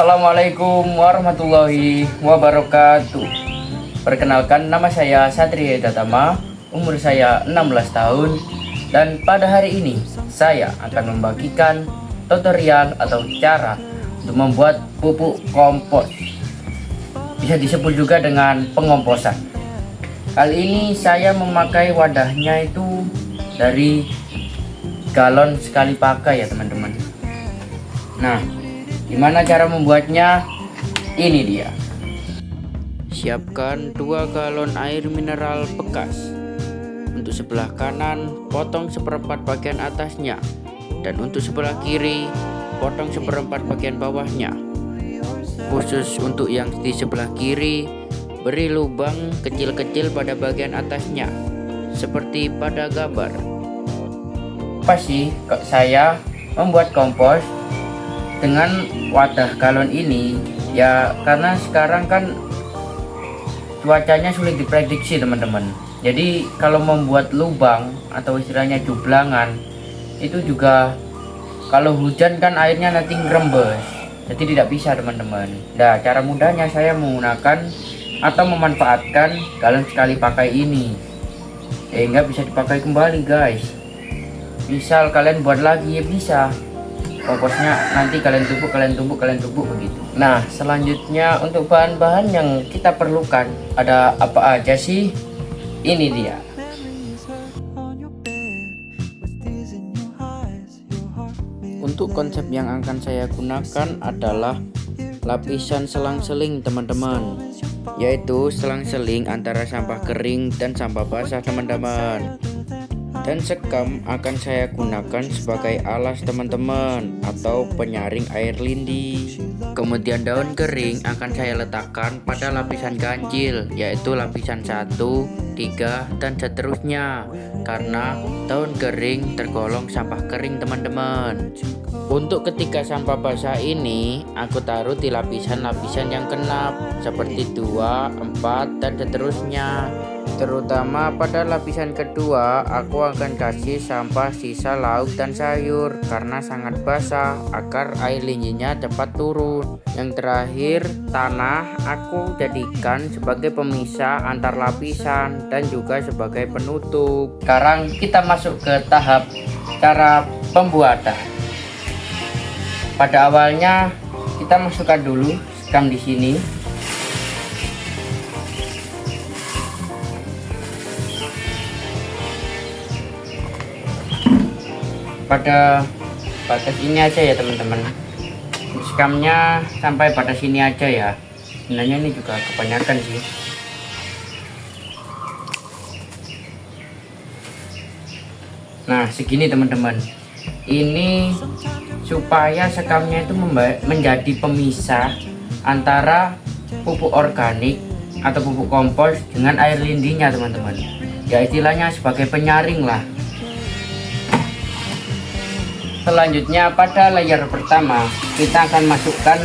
Assalamualaikum warahmatullahi wabarakatuh. Perkenalkan, nama saya Satria Datama, umur saya 16 tahun. Dan pada hari ini saya akan membagikan tutorial atau cara untuk membuat pupuk kompos. Bisa disebut juga dengan pengomposan. Kali ini saya memakai wadahnya itu dari galon sekali pakai ya teman-teman. Nah, gimana cara membuatnya? Ini dia. Siapkan 2 galon air mineral bekas. Untuk sebelah kanan, potong seperempat bagian atasnya. Dan untuk sebelah kiri, potong seperempat bagian bawahnya. Khusus untuk yang di sebelah kiri, beri lubang kecil-kecil pada bagian atasnya, seperti pada gambar. Apa sih kok saya membuat kompos dengan wadah galon ini? Ya karena sekarang kan cuacanya sulit diprediksi teman-teman. Jadi kalau membuat lubang atau istilahnya jublangan itu juga kalau hujan kan airnya nanti ngerembes, jadi tidak bisa teman-teman. Nah, cara mudahnya saya menggunakan atau memanfaatkan galon sekali pakai ini sehingga bisa dipakai kembali guys. Misal kalian buat lagi ya bisa, komposnya nanti kalian tumbuk begitu. Nah, selanjutnya untuk bahan-bahan yang kita perlukan ada apa aja sih? Ini dia. Untuk konsep yang akan saya gunakan adalah lapisan selang-seling teman-teman, yaitu selang-seling antara sampah kering dan sampah basah teman-teman. Dan sekam akan saya gunakan sebagai alas teman-teman atau penyaring air lindi. Kemudian daun kering akan saya letakkan pada lapisan ganjil, yaitu lapisan 1, 3, dan seterusnya, karena daun kering tergolong sampah kering teman-teman. Untuk ketika sampah basah ini aku taruh di lapisan-lapisan yang kenap seperti 2, 4, dan seterusnya. Terutama pada lapisan kedua aku akan kasih sampah sisa lauk dan sayur karena sangat basah agar air lindinya cepat turun. Yang terakhir, tanah aku jadikan sebagai pemisah antar lapisan dan juga sebagai penutup. Sekarang kita masuk ke tahap cara pembuatan. Pada awalnya kita masukkan dulu sekam di sini. Pada batas ini aja ya teman-teman. Skamnya sampai pada sini aja ya. Sebenarnya ini juga kebanyakan sih. Nah, segini teman-teman. Ini supaya sekamnya itu menjadi pemisah antara pupuk organik atau pupuk kompos dengan air lindinya teman-teman. Ya istilahnya sebagai penyaring lah. Selanjutnya pada layer pertama kita akan masukkan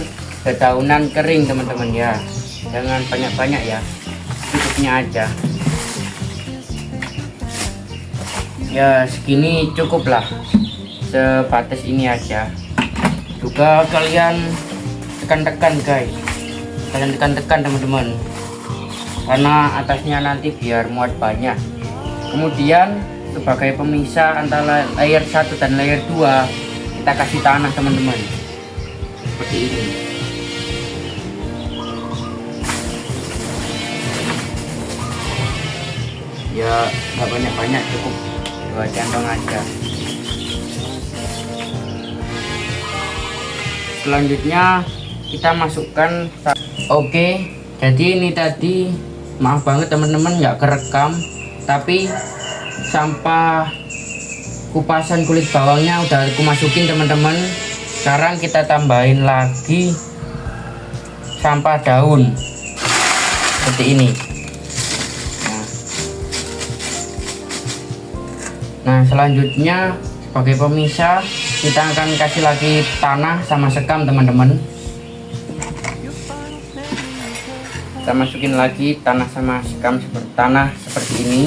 dedaunan kering teman-teman ya. Jangan banyak-banyak ya, cukupnya aja. Ya segini cukup lah, sebatas ini aja. Juga kalian tekan-tekan guys, kalian tekan-tekan teman-teman, karena atasnya nanti biar muat banyak. Kemudian sebagai pemisah antara layer 1 dan layer 2 kita kasih tanah teman-teman seperti ini. Ya nggak banyak-banyak, cukup 2 centong aja. Selanjutnya kita masukkan. Oke, jadi ini tadi maaf banget teman-teman nggak kerekam, tapi sampah kupasan kulit bawangnya udah aku masukin teman-teman. Sekarang kita tambahin lagi sampah daun seperti ini. Nah selanjutnya sebagai pemisah kita akan kasih lagi tanah sama sekam teman-teman. Kita masukin lagi tanah sama sekam seperti ini.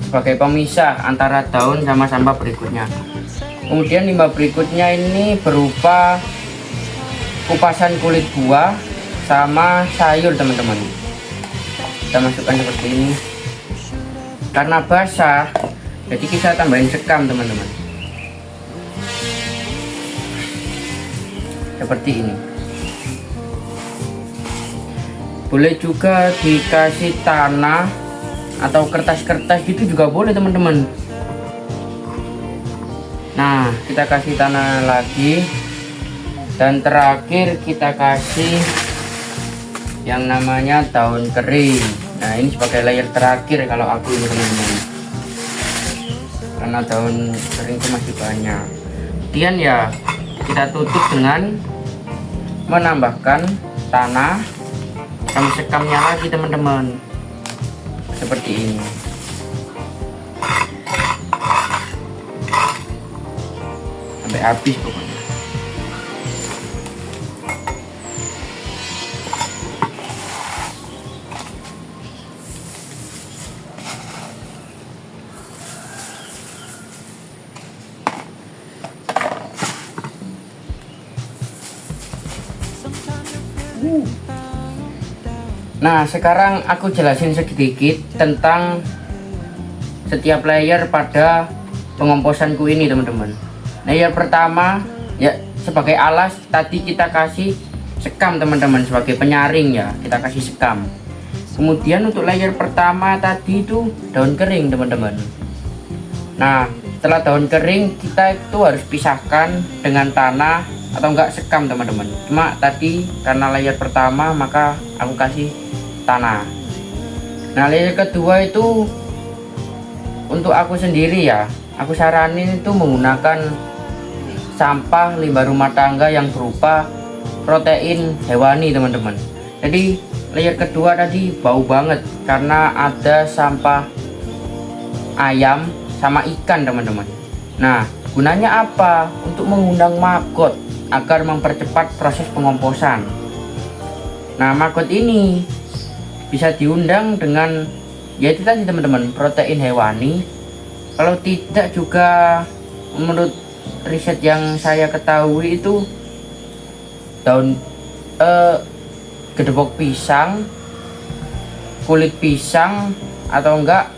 sebagai pemisah antara daun sama sampah berikutnya. Kemudian limbah berikutnya ini berupa kupasan kulit buah sama sayur teman-teman. Kita masukkan seperti ini. Karena basah, jadi kita tambahin sekam teman-teman. Seperti ini. Boleh juga dikasih tanah atau kertas-kertas gitu juga boleh teman-teman. Nah, kita kasih tanah lagi, dan terakhir kita kasih yang namanya daun kering. Nah, ini sebagai layer terakhir kalau aku ini teman-teman, karena daun kering itu masih banyak. Kemudian ya kita tutup dengan menambahkan tanah sama sekamnya lagi teman-teman, seperti ini. Sampai habis pokoknya. Nah, sekarang aku jelasin sedikit tentang setiap layer pada pengomposanku ini teman-teman. Layer pertama ya sebagai alas, tadi kita kasih sekam teman-teman, sebagai penyaring ya kita kasih sekam. Kemudian untuk layer pertama tadi itu daun kering teman-teman. Nah, setelah daun kering kita itu harus pisahkan dengan tanah atau enggak sekam teman-teman. Cuma tadi karena layer pertama maka aku kasih tanah. Nah, layer kedua itu untuk aku sendiri ya, aku saranin itu menggunakan sampah limbah rumah tangga yang berupa protein hewani teman-teman. Jadi layer kedua tadi bau banget karena ada sampah ayam sama ikan teman-teman. Nah, gunanya apa? Untuk mengundang maggot agar mempercepat proses pengomposan. Nah, maggot ini bisa diundang dengan yaitu tadi teman-teman, protein hewani. Kalau tidak juga menurut riset yang saya ketahui itu daun gedebok pisang, kulit pisang, atau enggak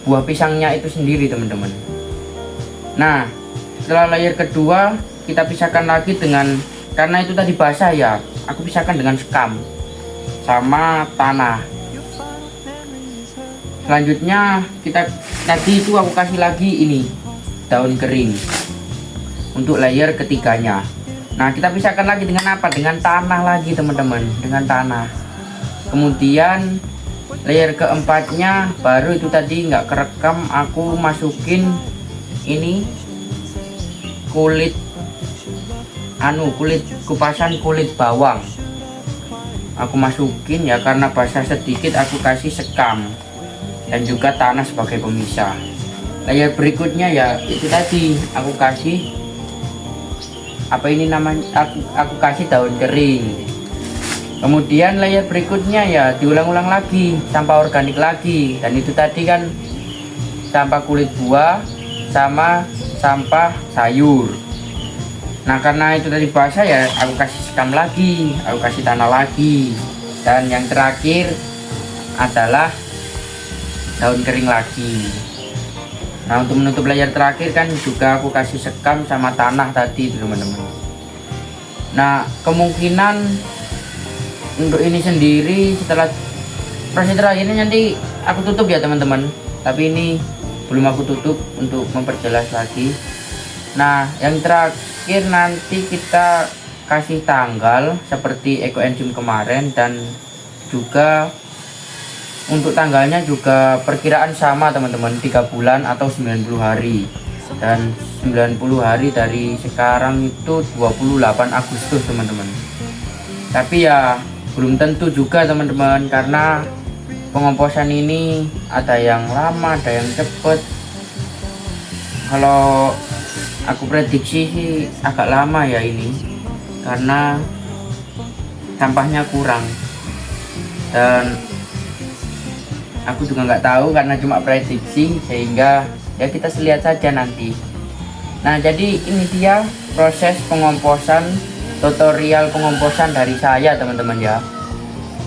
buah pisangnya itu sendiri teman-teman. Nah, setelah layer kedua kita pisahkan lagi dengan, karena itu tadi basah ya, aku pisahkan dengan sekam sama tanah. Selanjutnya kita tadi itu aku kasih lagi ini daun kering untuk layer ketiganya. Nah, kita pisahkan lagi dengan apa? Dengan tanah lagi teman-teman, dengan tanah. Kemudian layer keempatnya baru itu tadi nggak kerekam, aku masukin ini kulit kupasan kulit bawang. Aku masukin ya, karena basah sedikit aku kasih sekam dan juga tanah sebagai pemisah. Layer berikutnya ya itu tadi aku kasih apa ini namanya, aku kasih daun kering. Kemudian layer berikutnya ya diulang-ulang lagi, sampah organik lagi, dan itu tadi kan sampah kulit buah sama sampah sayur. Nah, karena itu tadi basah ya aku kasih sekam lagi, aku kasih tanah lagi, dan yang terakhir adalah daun kering lagi. Nah, untuk menutup layer terakhir kan juga aku kasih sekam sama tanah tadi teman-teman. Nah, kemungkinan untuk ini sendiri setelah proses terakhirnya nanti aku tutup ya teman-teman, tapi ini belum aku tutup untuk memperjelas lagi. Nah, yang terakhir nanti kita kasih tanggal seperti ekoenzim kemarin, dan juga untuk tanggalnya juga perkiraan sama teman-teman, 3 bulan atau 90 hari. Dan 90 hari dari sekarang itu 28 Agustus teman-teman. Tapi ya belum tentu juga teman-teman, karena pengomposan ini ada yang lama, ada yang cepet. Kalau aku prediksi sih agak lama ya ini, karena sampahnya kurang, dan Aku juga nggak tahu karena cuma prediksi, sehingga ya kita lihat saja nanti. Nah, jadi ini dia proses pengomposan, tutorial pengomposan dari saya teman-teman ya.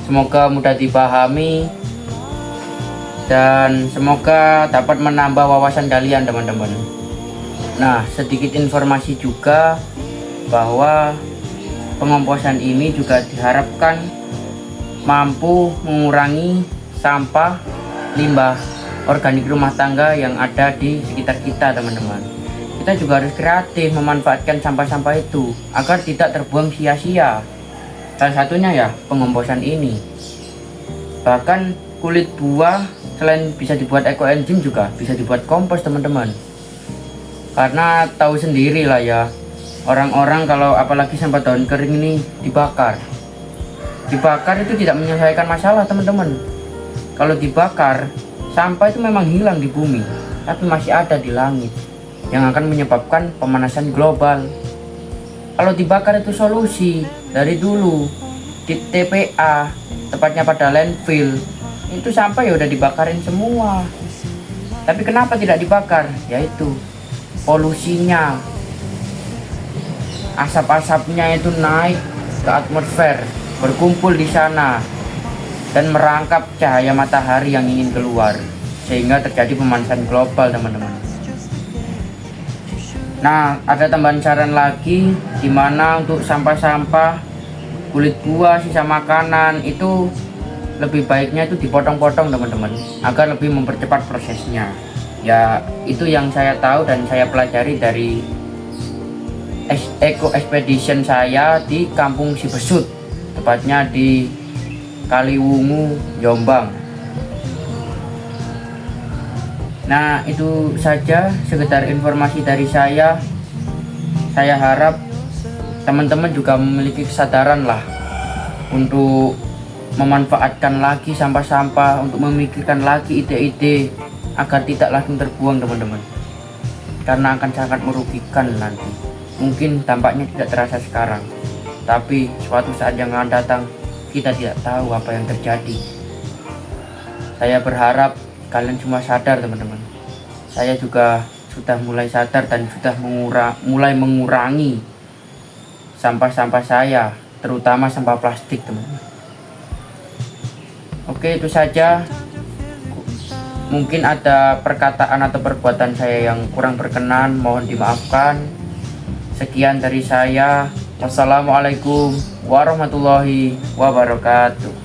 Semoga mudah dipahami dan semoga dapat menambah wawasan kalian teman-teman. Nah, sedikit informasi juga bahwa pengomposan ini juga diharapkan mampu mengurangi sampah limbah organik rumah tangga yang ada di sekitar kita teman-teman. Kita juga harus kreatif memanfaatkan sampah-sampah itu agar tidak terbuang sia-sia. Salah satunya ya pengomposan ini. Bahkan kulit buah selain bisa dibuat ekoenzim juga bisa dibuat kompos teman-teman. Karena tahu sendiri lah ya, orang-orang kalau apalagi sampah daun kering ini dibakar itu tidak menyelesaikan masalah teman-teman. Kalau dibakar, sampah itu memang hilang di bumi, tapi masih ada di langit yang akan menyebabkan pemanasan global. Kalau dibakar itu solusi. Dari dulu di TPA, tepatnya pada landfill, itu sampah ya udah dibakarin semua. Tapi kenapa tidak dibakar? Yaitu polusinya, asap-asapnya itu naik ke atmosfer, berkumpul di sana dan merangkap cahaya matahari yang ingin keluar, sehingga terjadi pemanasan global teman-teman. Nah, ada tambahan saran lagi, dimana untuk sampah-sampah kulit buah, sisa makanan itu lebih baiknya itu dipotong-potong teman-teman, agar lebih mempercepat prosesnya. Ya, itu yang saya tahu dan saya pelajari dari Eco Expedition saya di Kampung Sibesut, tepatnya di Kaliwungu, Jombang. Nah, itu saja sekedar informasi dari saya. Saya harap teman-teman juga memiliki kesadaran lah untuk memanfaatkan lagi sampah-sampah, untuk memikirkan lagi ide-ide agar tidak langsung terbuang teman-teman, karena akan sangat merugikan nanti. Mungkin dampaknya tidak terasa sekarang, tapi suatu saat yang akan datang kita tidak tahu apa yang terjadi. Saya berharap kalian semua sadar teman-teman. Saya juga sudah mulai sadar dan sudah mulai mengurangi sampah-sampah saya, terutama sampah plastik teman-teman. Oke, itu saja. Mungkin ada perkataan atau perbuatan saya yang kurang berkenan, mohon dimaafkan. Sekian dari saya. Wassalamualaikum warahmatullahi wabarakatuh.